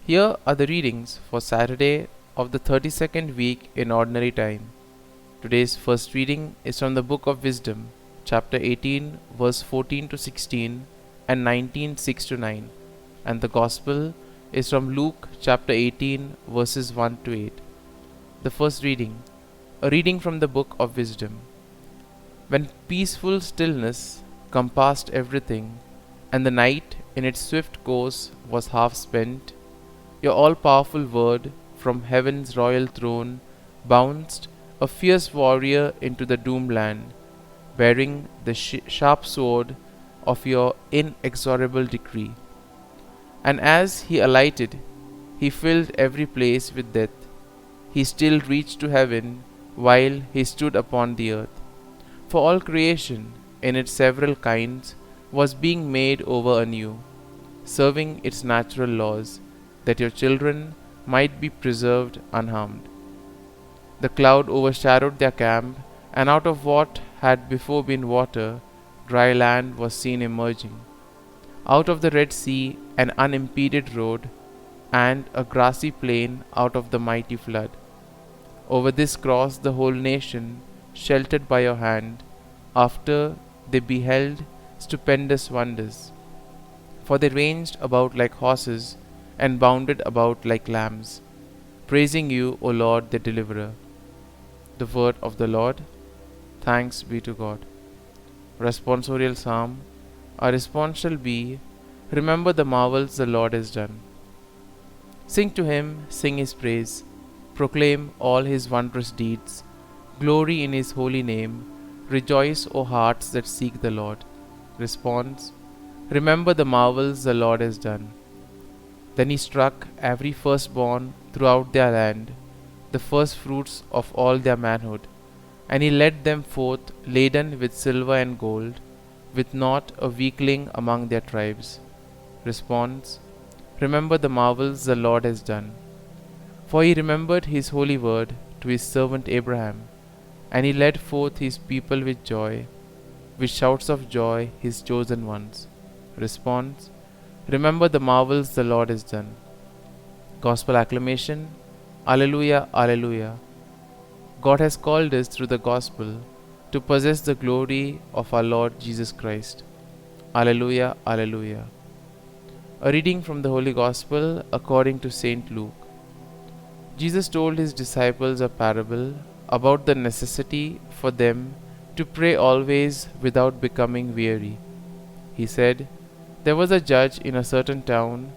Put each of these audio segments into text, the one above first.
Here are the readings for Saturday of the 32nd week in Ordinary Time. Today's first reading is from the Book of Wisdom, chapter 18, verse 14 to 16 and 19, 6 to 9. And the Gospel is from Luke chapter 18, verses 1 to 8. The first reading, a reading from the Book of Wisdom. When peaceful stillness compassed everything, and the night in its swift course was half spent, your all-powerful word from heaven's royal throne bounced a fierce warrior into the doomed land, bearing the sharp sword of your inexorable decree. And as he alighted, he filled every place with death. He still reached to heaven while he stood upon the earth. For all creation, in its several kinds, was being made over anew, serving its natural laws, that your children might be preserved unharmed. The cloud overshadowed their camp, and out of what had before been water, dry land was seen emerging. Out of the Red Sea, an unimpeded road, and a grassy plain out of the mighty flood. Over this crossed the whole nation, sheltered by your hand, after they beheld stupendous wonders. For they ranged about like horses, and bounded about like lambs, praising you, O Lord, their deliverer. The word of the Lord. Thanks be to God. Responsorial Psalm. Our response shall be, remember the marvels the Lord has done. Sing to him, sing his praise, proclaim all his wondrous deeds, glory in his holy name, rejoice, O hearts that seek the Lord. Response. Remember the marvels the Lord has done. Then he struck every firstborn throughout their land, the firstfruits of all their manhood, and he led them forth laden with silver and gold, with not a weakling among their tribes. Response. Remember the marvels the Lord has done. For he remembered his holy word to his servant Abraham, and he led forth his people with joy, with shouts of joy his chosen ones. Response. Remember the marvels the Lord has done. Gospel acclamation. Alleluia, Alleluia. God has called us through the Gospel to possess the glory of our Lord Jesus Christ. Alleluia, Alleluia. A reading from the Holy Gospel according to St. Luke. Jesus told his disciples a parable about the necessity for them to pray always without becoming weary. He said, there was a judge in a certain town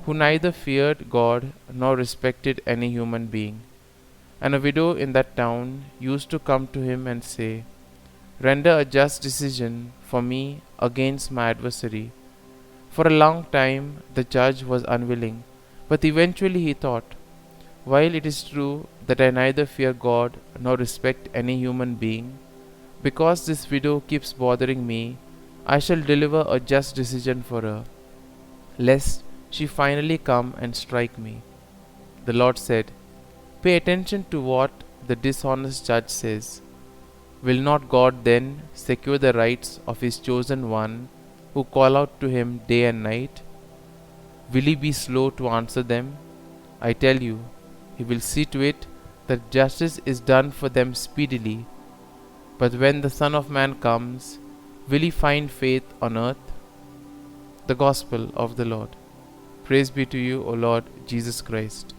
who neither feared God nor respected any human being. And a widow in that town used to come to him and say, render a just decision for me against my adversary. For a long time the judge was unwilling, but eventually he thought, while it is true that I neither fear God nor respect any human being, because this widow keeps bothering me, I shall deliver a just decision for her, lest she finally come and strike me. The Lord said, pay attention to what the dishonest judge says. Will not God then secure the rights of his chosen one who call out to him day and night? Will he be slow to answer them? I tell you, he will see to it that justice is done for them speedily. But when the Son of Man comes, will he find faith on earth? The Gospel of the Lord. Praise be to you, O Lord Jesus Christ.